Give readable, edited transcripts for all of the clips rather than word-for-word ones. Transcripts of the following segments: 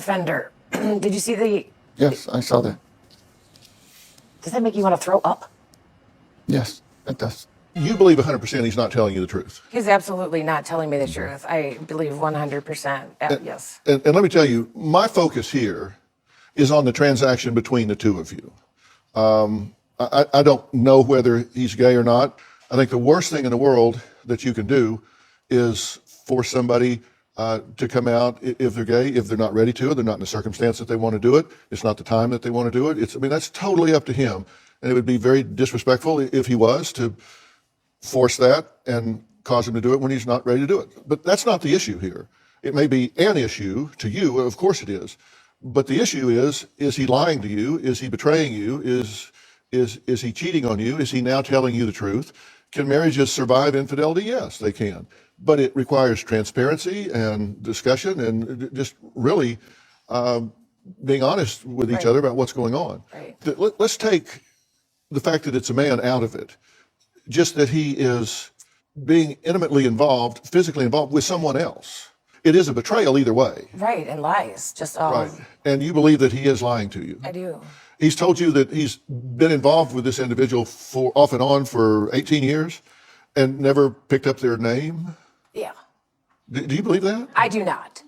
Fender. Did you see the... Yes, I saw that. Does that make you want to throw up? Yes, it does. You believe 100% he's not telling you the truth. He's absolutely not telling me the truth. I believe 100%. Yes. And let me tell you, my focus here is on the transaction between the two of you. I don't know whether he's gay or not. I think the worst thing in the world that you can do is force somebody to come out if they're gay, if they're not ready to, they're not in the circumstance that they want to do it. It's not the time that they want to do it. I mean, that's totally up to him. And it would be very disrespectful if he was to force that and cause him to do it when he's not ready to do it. But that's not the issue here. It may be an issue to you, of course it is. But the issue is he lying to you? Is he betraying you? Is he cheating on you? Is he now telling you the truth? Can marriages survive infidelity? Yes, they can. But it requires transparency and discussion and just really being honest with each other about what's going on. Right. Let's take the fact that it's a man out of it. Just that he is being intimately involved, physically involved with someone else. It is a betrayal either way. Right, and lies. Just all. Right. And you believe that he is lying to you. I do. He's told you that he's been involved with this individual for off and on for 18 years and never picked up their name? Yeah. Do you believe that? I do not.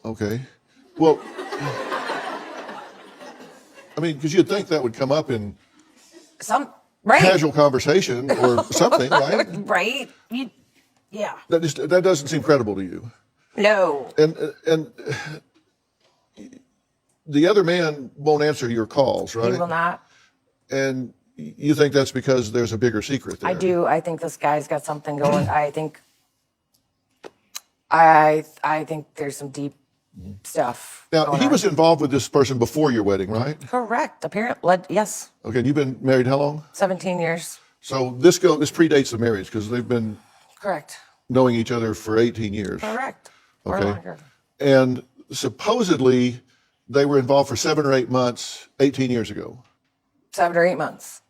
Okay. Well, I mean, because you'd think that would come up in Right. casual conversation or something, right? Right. Yeah. That doesn't seem credible to you. No. And the other man won't answer your calls, right? He will not. And you think that's because there's a bigger secret there? I do. I think this guy's got something going. I think there's some deep stuff. Now, going he on. was involved with this person before your wedding, right? Correct. Apparently, yes. Okay, and you've been married how long? 17 years. So this predates the marriage because they've been Correct. knowing each other for 18 years. Correct. Or Okay. longer. And supposedly they were involved for 7 or 8 months 18 years ago. 7 or 8 months.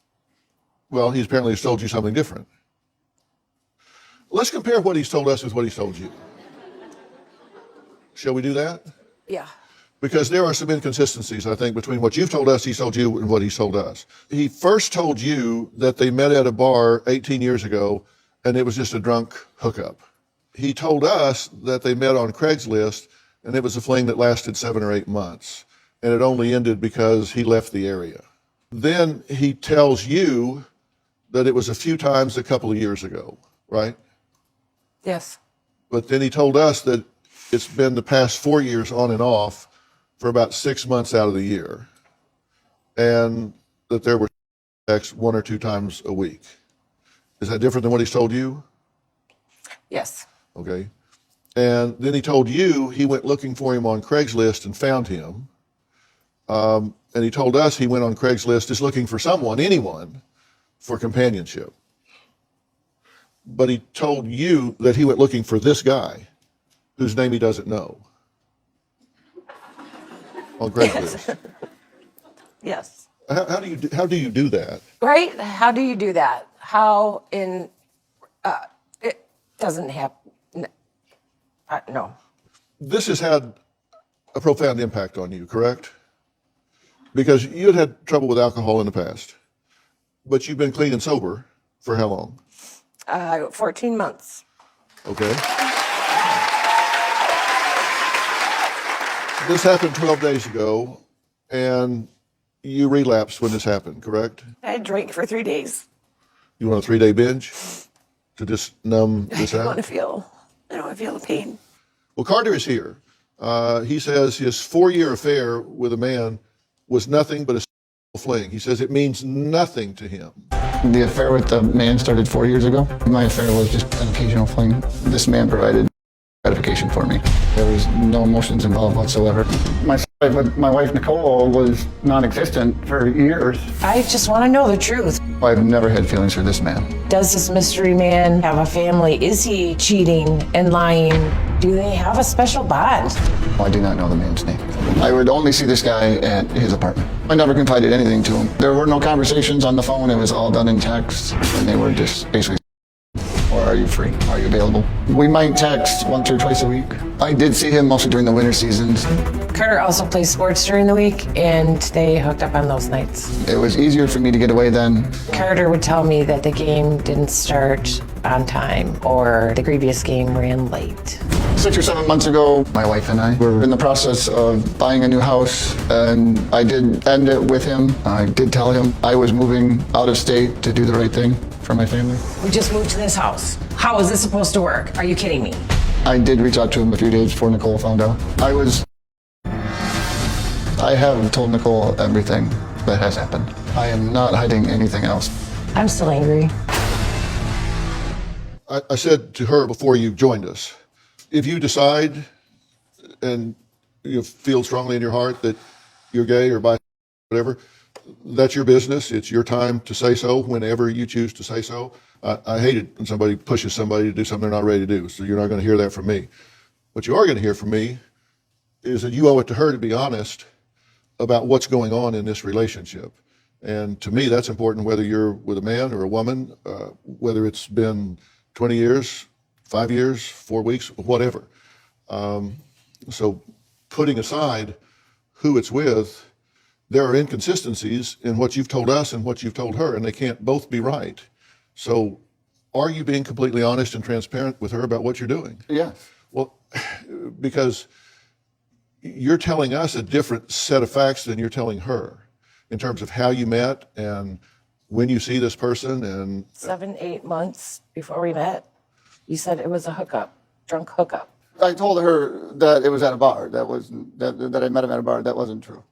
Well, he apparently has told you something different. Let's compare what he's told us with what he's told you. Shall we do that? Yeah. Because there are some inconsistencies, I think, between what you've told us, he's told you, and what he's told us. He first told you that they met at a bar 18 years ago, and it was just a drunk hookup. He told us that they met on Craigslist, and it was a fling that lasted 7 or 8 months, and it only ended because he left the area. Then he tells you that it was a few times a couple of years ago, right? Yes. But then he told us that it's been the past 4 years on and off for about 6 months out of the year, and that there were sex 1 or 2 times a week. Is that different than what he's told you? Yes. Okay. And then he told you he went looking for him on Craigslist and found him. And he told us he went on Craigslist just looking for someone, anyone, for companionship. But he told you that he went looking for this guy, whose name he doesn't know, on Craigslist. Yes. How do you do that? Right? How do you do that? How in it doesn't happen. No. This has had a profound impact on you, correct? Because you had trouble with alcohol in the past, but you've been clean and sober for how long? 14 months. Okay. This happened 12 days ago, and you relapsed when this happened, correct? I drank for 3 days. You want a 3-day binge to just numb this I don't want out? to feel the pain. Well, Carter is here. He says his 4-year affair with a man was nothing but a fling. He says it means nothing to him. The affair with the man started 4 years ago. My affair was just an occasional fling. This man provided gratification for me. There was no emotions involved whatsoever. My fight with my wife Nicole was non-existent for years. I just want to know the truth. I've never had feelings for this man. Does this mystery man have a family? Is he cheating and lying? Do they have a special bond? I do not know the man's name. I would only see this guy at his apartment. I never confided anything to him. There were no conversations on the phone. It was all done in text, and they were just basically, or are you free? Are you available? We might text once or twice a week. I did see him mostly during the winter seasons. Carter also plays sports during the week, and they hooked up on those nights. It was easier for me to get away then. Carter would tell me that the game didn't start on time or the previous game ran late. 6 or 7 months ago, my wife and I were in the process of buying a new house, and I did end it with him. I did tell him I was moving out of state to do the right thing for my family. We just moved to this house. How is this supposed to work? Are you kidding me? I did reach out to him a few days before Nicole found out. I have told Nicole everything that has happened. I am not hiding anything else. I'm still angry. I said to her before you joined us, if you decide and you feel strongly in your heart that you're gay or bi, whatever, that's your business. It's your time to say so whenever you choose to say so. I hate it when somebody pushes somebody to do something they're not ready to do, so you're not going to hear that from me. What you are going to hear from me is that you owe it to her to be honest about what's going on in this relationship. And to me, that's important whether you're with a man or a woman, whether it's been 20 years, 5 years, 4 weeks, whatever. So putting aside who it's with, there are inconsistencies in what you've told us and what you've told her, and they can't both be right. So are you being completely honest and transparent with her about what you're doing? Yes. Well, because you're telling us a different set of facts than you're telling her in terms of how you met and when you see this person. And 7, 8 months before we met, you said it was a hookup, drunk hookup. I told her that it was at a bar. That I met him at a bar. That wasn't true.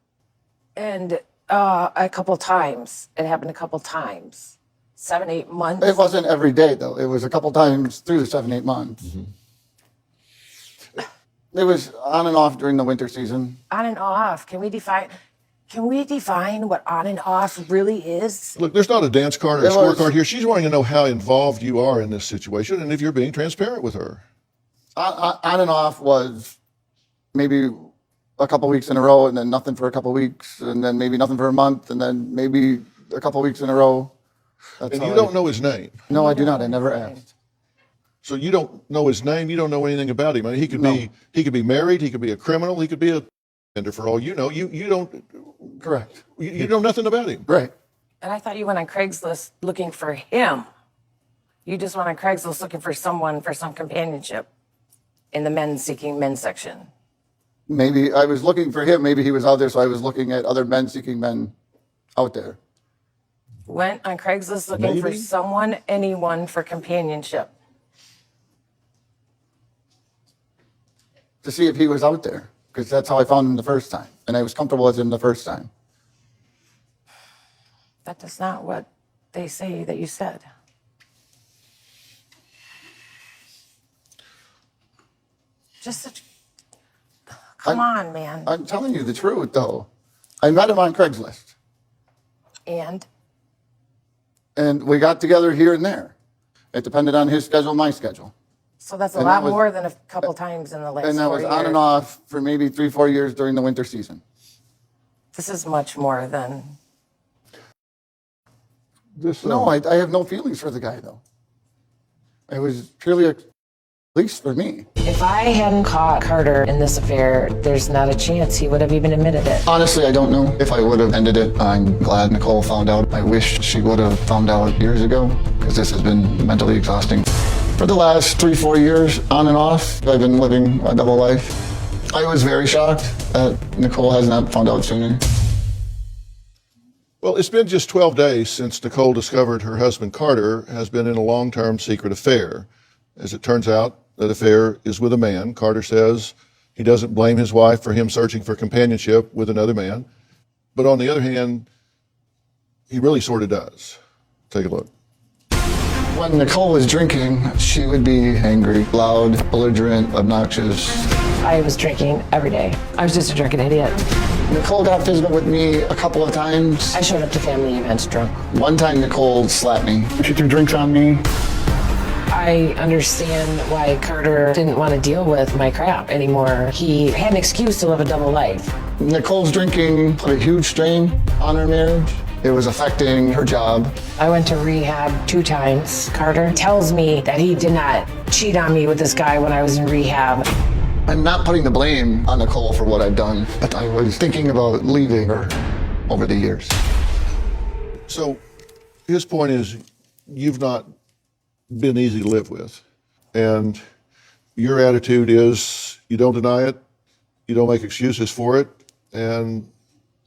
And a couple times, it happened a couple times. 7, 8 months. It wasn't every day, though. It was a couple times through the 7, 8 months. Mm-hmm. It was on and off during the winter season. On and off. Can we define what on and off really is? Look, there's not a dance card or a scorecard here. She's wanting to know how involved you are in this situation and if you're being transparent with her. On and off was maybe a couple weeks in a row, and then nothing for a couple weeks, and then maybe nothing for a month, and then maybe a couple weeks in a row. And you don't know his name? No, I do not. I never asked. So you don't know his name. You don't know anything about him. I mean, he could be married. He could be a criminal. He could be a offender for all you know. You don't. Correct. You know nothing about him. Right. And I thought you went on Craigslist looking for him. You just went on Craigslist looking for someone for some companionship in the men seeking men section. Maybe I was looking for him. Maybe he was out there, so I was looking at other men seeking men out there. Went on Craigslist looking for someone, anyone for companionship. To see if he was out there, because that's how I found him the first time, and I was comfortable with him the first time. That is not what they say that you said. Come on, man. I'm telling you the truth, though. I met him on Craigslist. And we got together here and there. It depended on his schedule, my schedule. So that's a lot more than a couple times in the last 4 years. And that was on and off for maybe 3, 4 years during the winter season. This is much more than... No, I have no feelings for the guy, though. It was purely at least for me. If I hadn't caught Carter in this affair, there's not a chance he would have even admitted it. Honestly, I don't know if I would have ended it. I'm glad Nicole found out. I wish she would have found out years ago, because this has been mentally exhausting. For the last 3, 4 years, on and off, I've been living a double life. I was very shocked that Nicole has not found out sooner. Well, it's been just 12 days since Nicole discovered her husband Carter has been in a long-term secret affair. As it turns out, that affair is with a man. Carter says he doesn't blame his wife for him searching for companionship with another man. But on the other hand, he really sort of does. Take a look. When Nicole was drinking, she would be angry, loud, belligerent, obnoxious. I was drinking every day. I was just a drunken idiot. Nicole got physical with me a couple of times. I showed up to family events drunk. One time Nicole slapped me. She threw drinks on me. I understand why Carter didn't want to deal with my crap anymore. He had an excuse to live a double life. Nicole's drinking put a huge strain on our marriage. It was affecting her job. I went to rehab 2 times. Carter tells me that he did not cheat on me with this guy when I was in rehab. I'm not putting the blame on Nicole for what I've done, but I was thinking about leaving her over the years. So his point is you've not been easy to live with. And your attitude is you don't deny it, you don't make excuses for it, and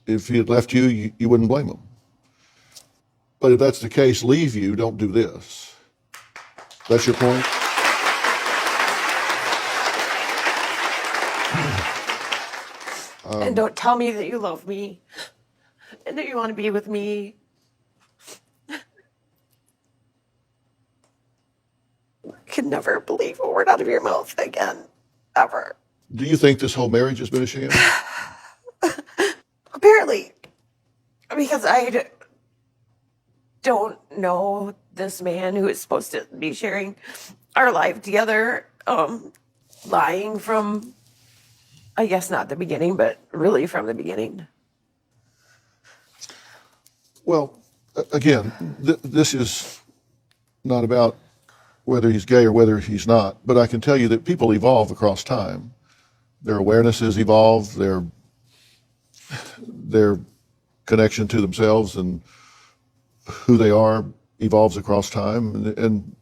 if he had left you, you wouldn't blame him. But if that's the case, leave you, don't do this. That's your point? And don't tell me that you love me and that you want to be with me. I can never believe a word out of your mouth again, ever. Do you think this whole marriage has been a sham? Apparently, because I don't know this man who is supposed to be sharing our life together, lying from, I guess not the beginning, but really from the beginning. Well, again, this is not about whether he's gay or whether he's not, but I can tell you that people evolve across time. Their awarenesses evolve, their connection to themselves and who they are evolves across time. And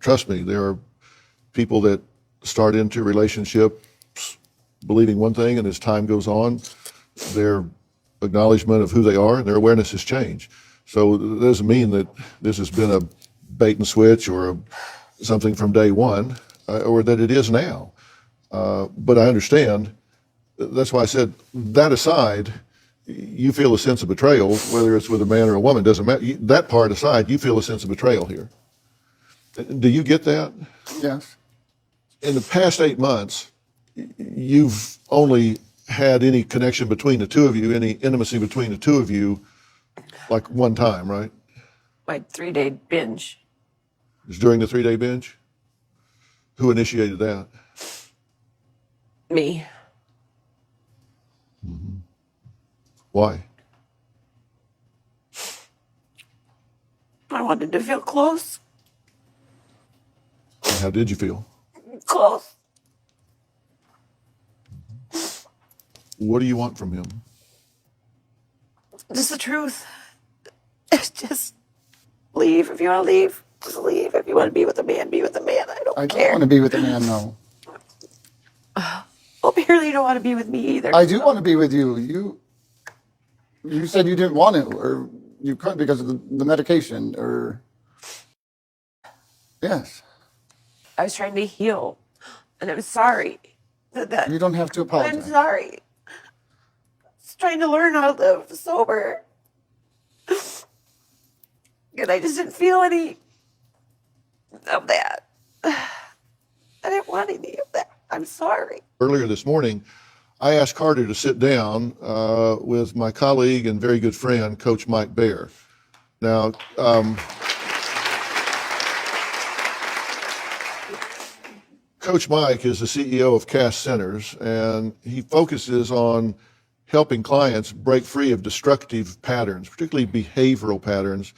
trust me, there are people that start into relationships believing one thing, and as time goes on, their acknowledgement of who they are and their awareness has changed. So it doesn't mean that this has been a bait and switch or something from day one, or that it is now. But I understand. That's why I said, that aside, you feel a sense of betrayal, whether it's with a man or a woman, doesn't matter. That part aside, you feel a sense of betrayal here. Do you get that? Yes. In the past 8 months, you've only had any connection between the two of you, any intimacy between the two of you, like one time, right? My 3-day binge. It was during the 3-day binge? Who initiated that? Me. Mm-hmm. Why? I wanted to feel close. And how did you feel? Close. What do you want from him? Just the truth. Just leave if you want to leave. Just leave. If you want to be with a man, be with a man. I don't I care. don't want to be with a man, no. Well, apparently you don't want to be with me either. I do want to be with you. You said you didn't want to, or you couldn't because of the medication, or... Yes. I was trying to heal, and I'm sorry. That You don't have to I'm apologize. sorry. I was trying to learn how to live sober. And I just didn't feel any of that. I didn't want any of that. I'm sorry. Earlier this morning, I asked Carter to sit down with my colleague and very good friend, Coach Mike Baer. Now, Coach Mike is the CEO of Cass Centers, and he focuses on helping clients break free of destructive patterns, particularly behavioral patterns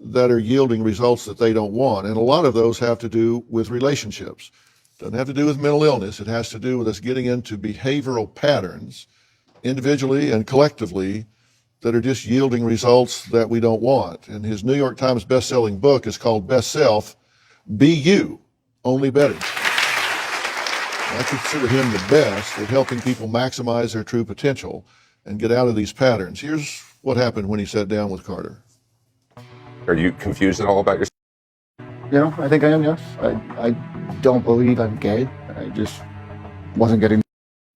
that are yielding results that they don't want. And a lot of those have to do with relationships. Doesn't have to do with mental illness. It has to do with us getting into behavioral patterns, individually and collectively, that are just yielding results that we don't want. And his New York Times best-selling book is called Best Self, Be You, Only Better. I consider him the best at helping people maximize their true potential and get out of these patterns. Here's what happened when he sat down with Carter. Are you confused at all about yourself? You know, I think I am, yes. I don't believe I'm gay. I just wasn't getting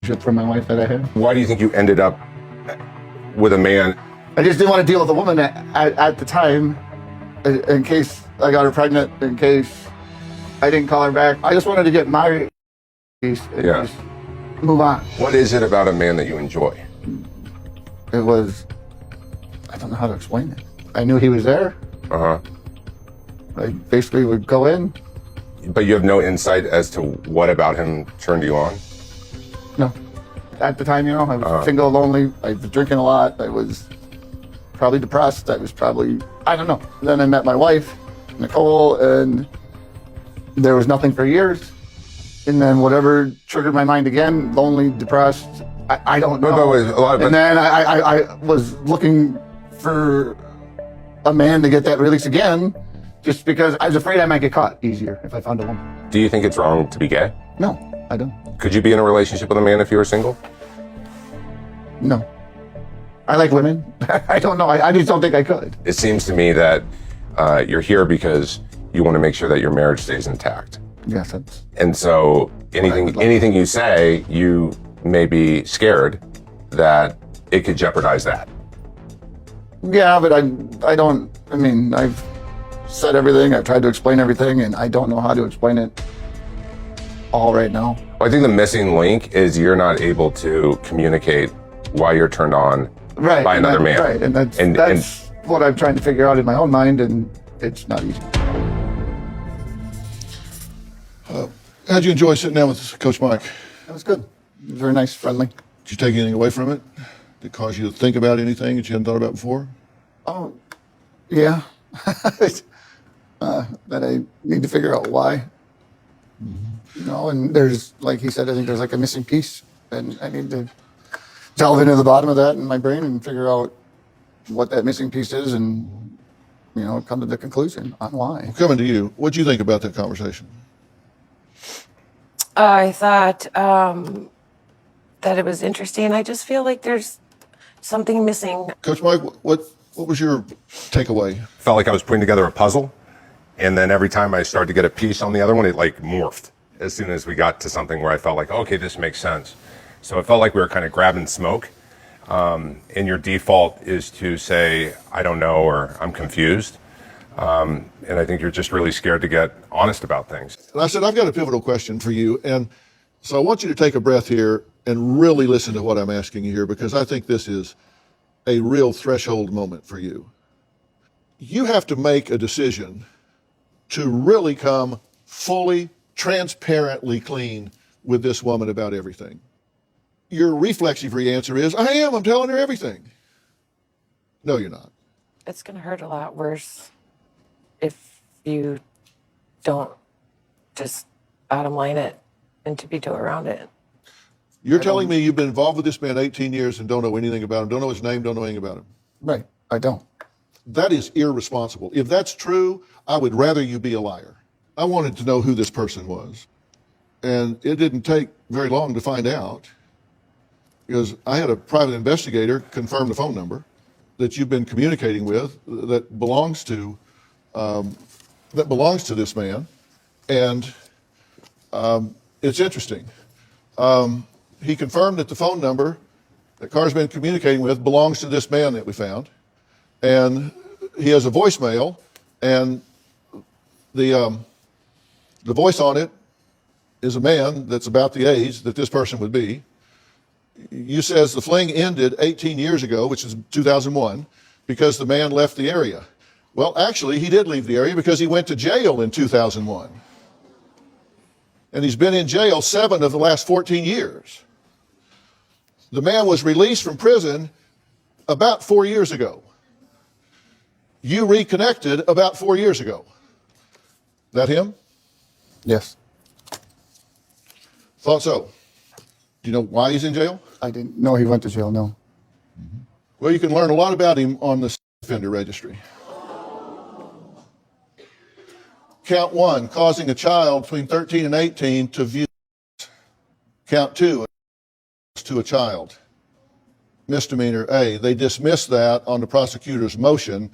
shit from my wife that I had. Why do you think you ended up with a man? I just didn't want to deal with a woman at the time, in case I got her pregnant, in case I didn't call her back. I just wanted to get my piece and just move on. What is it about a man that you enjoy? It was, I don't know how to explain it. I knew he was there. Uh-huh. I basically would go in. But you have no insight as to what about him turned you on? No. At the time, you know, I was single, lonely. I was drinking a lot. I was probably depressed. I was probably, I don't know. Then I met my wife, Nicole, and there was nothing for years. And then whatever triggered my mind again, lonely, depressed, I don't know. And then I was looking for a man to get that release again, just because I was afraid I might get caught easier if I found a woman. Do you think it's wrong to be gay? No, I don't. Could you be in a relationship with a man if you were single? No. I like women. I don't know. I just don't think I could. It seems to me that you're here because you want to make sure that your marriage stays intact. Yes, that's. And so anything you say, you may be scared that it could jeopardize that. Yeah, but I don't. I mean, I've said everything. I've tried to explain everything, and I don't know how to explain it all right now. I think the missing link is you're not able to communicate why you're turned on by another man. Right, and that's what I'm trying to figure out in my own mind, and it's not easy. How'd you enjoy sitting down with Coach Mike? That was good. Very nice, friendly. Did you take anything away from it? Did it cause you to think about anything that you hadn't thought about before? Oh, yeah. That I need to figure out why. Mm-hmm. You know, and there's, like he said, I think there's like a missing piece, and I need to delve into the bottom of that in my brain and figure out what that missing piece is, and come to the conclusion on why. Well, coming to you, what'd you think about that conversation? I thought that it was interesting. I just feel like there's something missing. Coach Mike, what was your takeaway? Felt like I was putting together a puzzle, and then every time I started to get a piece on the other one, it like morphed as soon as we got to something where I felt like, okay, this makes sense. So it felt like we were kind of grabbing smoke, and your default is to say, I don't know, or I'm confused. And I think you're just really scared to get honest about things. And I said, I've got a pivotal question for you. And so I want you to take a breath here and really listen to what I'm asking you here, because I think this is a real threshold moment for you. You have to make a decision to really come fully, transparently clean with this woman about everything. Your reflexive answer is, I'm telling her everything. No, you're not. It's going to hurt a lot worse if you don't just bottom line it and tiptoe around it. You're telling me you've been involved with this man 18 years and don't know anything about him, don't know his name, don't know anything about him. Right, I don't. That is irresponsible. If that's true, I would rather you be a liar. I wanted to know who this person was. And it didn't take very long to find out, because I had a private investigator confirm the phone number that you've been communicating with that belongs to this man. And it's interesting. He confirmed that the phone number that Carr's been communicating with belongs to this man that we found. And he has a voicemail, and the voice on it is a man that's about the age that this person would be. You says the fling ended 18 years ago, which is 2001, because the man left the area. Well, actually, he did leave the area because he went to jail in 2001. And he's been in jail 7 of the last 14 years. The man was released from prison about 4 years ago. You reconnected about 4 years ago. That him? Yes. Thought so. Do you know why he's in jail? I didn't know he went to jail, no. Well, you can learn a lot about him on the offender registry. Count 1, causing a child between 13 and 18 to view. Count 2, to a child. Misdemeanor A. They dismissed that on the prosecutor's motion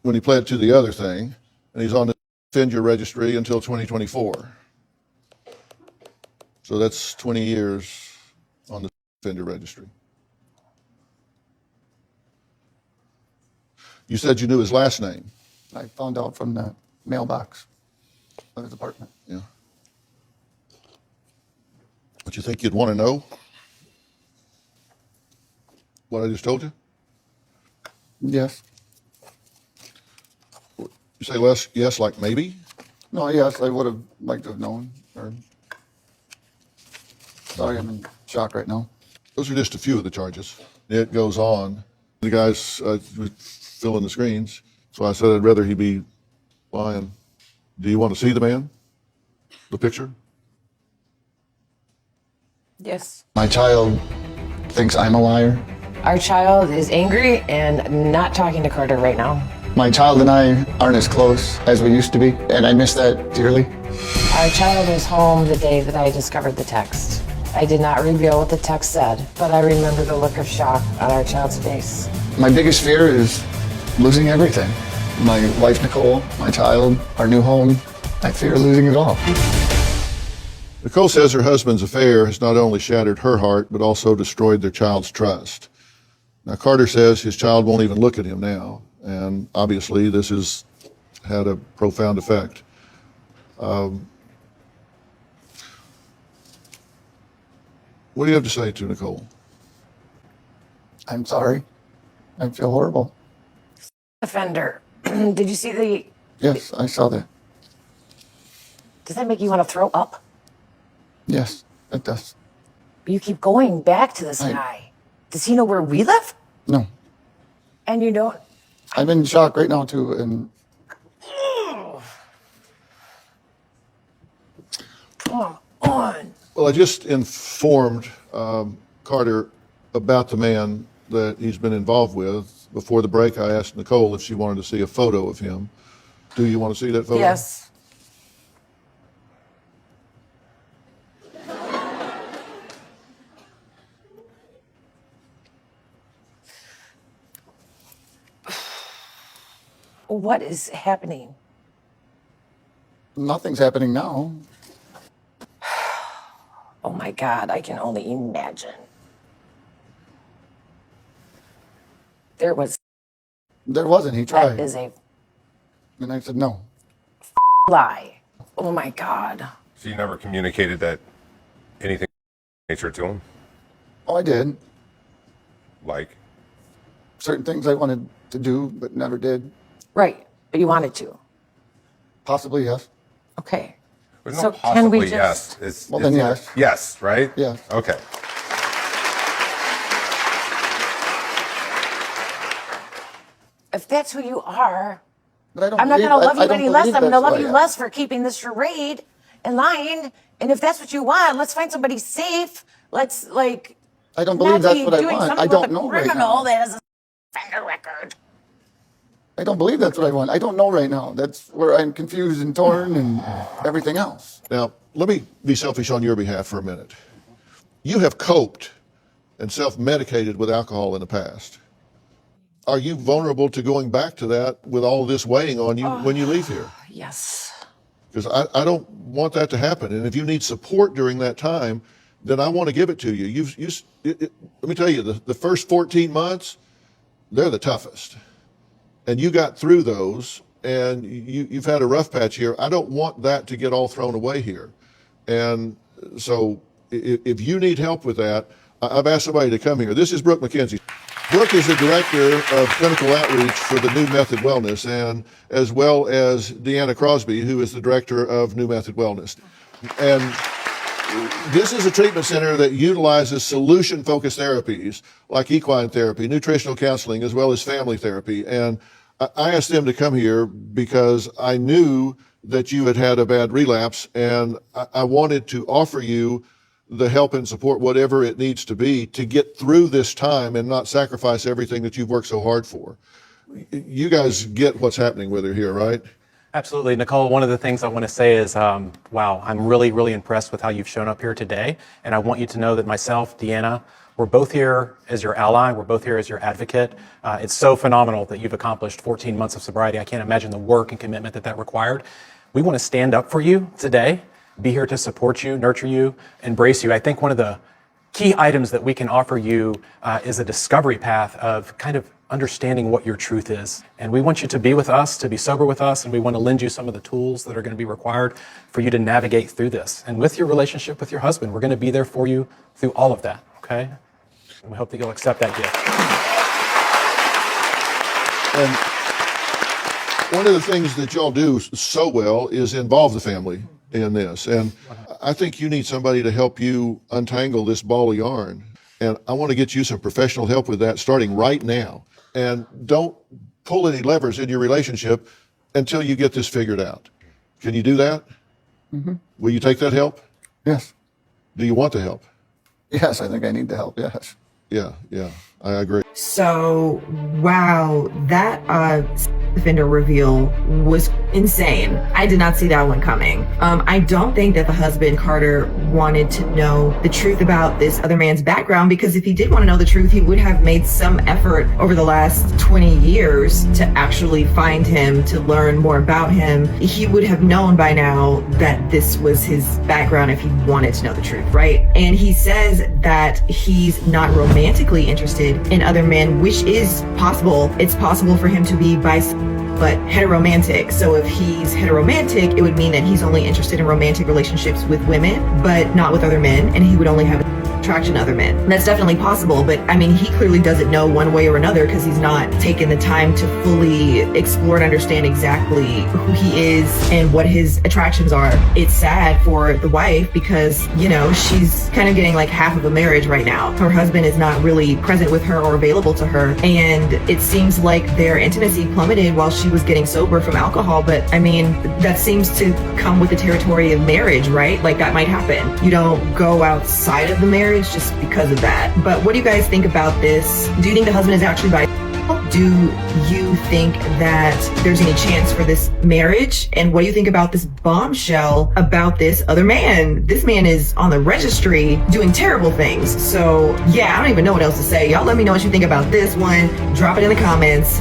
when he pled to the other thing, and he's on the offender registry until 2024. So that's 20 years on the offender registry. You said you knew his last name. I found out from the mailbox of his apartment. Yeah. But you think you'd want to know what I just told you? Yes. You say less, yes, like maybe? No, yes, I would have liked to have known. Sorry, I'm in shock right now. Those are just a few of the charges. It goes on. The guy's filling the screens. So I said, I'd rather he be lying. Do you want to see the man? The picture? Yes. My child thinks I'm a liar. Our child is angry and not talking to Carter right now. My child and I aren't as close as we used to be, and I miss that dearly. Our child was home the day that I discovered the text. I did not reveal what the text said, but I remember the look of shock on our child's face. My biggest fear is losing everything. My wife, Nicole, my child, our new home. I fear losing it all. Nicole says her husband's affair has not only shattered her heart, but also destroyed their child's trust. Now, Carter says his child won't even look at him now, and obviously this has had a profound effect. What do you have to say to Nicole? I'm sorry. I feel horrible. Offender. Did you see the... Yes, I saw that. Does that make you want to throw up? Yes, it does. You keep going back to this guy. Does he know where we live? No, And you don't... I'm in shock right now too, and Come on. Well, I just informed Carter about the man that he's been involved with. Before the break, I asked Nicole if she wanted to see a photo of him. Do you want to see that photo? Yes. What is happening? nothing's happening now. Oh my God, I can only imagine. There was... There wasn't. He That tried. is a And I said no. lie. Oh my God. So you never communicated that anything nature to him? Oh, I did. Like, Certain things I wanted to do, but never did. Right, but you wanted to. Possibly, yes. Okay. there's So no can we possibly just- yes. It's, Well, it's then yes. Yes, right? Yes. Okay. If that's who you are, But I don't I'm not believe- going to love I you don't any less. believe I'm going to that's love who I you am. less for keeping this charade and lying. And if that's what you want, let's find somebody safe. Let's like. I don't believe not that's be what I doing want. something I don't with a know right criminal now. that has a offender record. I don't believe that's what I want. I don't know right now. That's where I'm confused and torn and everything else. Now, let me be selfish on your behalf for a minute. You have coped and self-medicated with alcohol in the past. Are you vulnerable to going back to that with all this weighing on you when you leave here? Yes. Because I don't want that to happen. And if you need support during that time, then I want to give it to you. Let me tell you, the first 14 months, they're the toughest. And you got through those, and you've had a rough patch here. I don't want that to get all thrown away here. And so if you need help with that, I've asked somebody to come here. This is Brooke McKenzie. Brooke is the director of clinical outreach for the New Method Wellness, and as well as Deanna Crosby, who is the director of New Method Wellness. And this is a treatment center that utilizes solution-focused therapies like equine therapy, nutritional counseling, as well as family therapy. And I asked them to come here because I knew that you had had a bad relapse, and I wanted to offer you the help and support, whatever it needs to be, to get through this time and not sacrifice everything that you've worked so hard for. You guys get what's happening with her here, right? Absolutely. Nicole, one of the things I want to say is, wow, I'm really, really impressed with how you've shown up here today. And I want you to know that myself, Deanna, we're both here as your ally. We're both here as your advocate. It's so phenomenal that you've accomplished 14 months of sobriety. I can't imagine the work and commitment that that required. We want to stand up for you today, be here to support you, nurture you, embrace you. I think one of the key items that we can offer you is a discovery path of kind of understanding what your truth is. And we want you to be with us, to be sober with us, and we want to lend you some of the tools that are going to be required for you to navigate through this. And with your relationship with your husband, we're going to be there for you through all of that, okay? And we hope that you'll accept that gift. And one of the things that y'all do so well is involve the family in this. And I think you need somebody to help you untangle this ball of yarn. And I want to get you some professional help with that starting right now. And don't pull any levers in your relationship until you get this figured out. Can you do that? Mm-hmm. Will you take that help? Yes. Do you want the help? Yes, I think I need the help. Yes. Yeah, I agree. So, wow, that offender reveal was insane. I did not see that one coming. I don't think that the husband, Carter, wanted to know the truth about this other man's background, because if he did want to know the truth, he would have made some effort over the last 20 years to actually find him, to learn more about him. He would have known by now that this was his background if he wanted to know the truth, right? And he says that he's not romantically interested in other men, which is possible. It's possible for him to be bisexual, but heteromantic. So if he's heteromantic, it would mean that he's only interested in romantic relationships with women, but not with other men, and he would only have attraction to other men. And that's definitely possible, but I mean, he clearly doesn't know one way or another because he's not taken the time to fully explore and understand exactly who he is and what his attractions are. It's sad for the wife because, you know, she's kind of getting like half of a marriage right now. Her husband is not really present with her or available to her, and it seems like their intimacy plummeted while she was getting sober from alcohol. But I mean, that seems to come with the territory of marriage, right? Like that might happen. You don't go outside of the marriage just because of that. But what do you guys think about this? Do you think the husband is actually bisexual? Do you think that there's any chance for this marriage? And what do you think about this bombshell about this other man? This man is on the registry doing terrible things. So yeah, I don't even know what else to say. Y'all let me know what you think about this one. Drop it in the comments.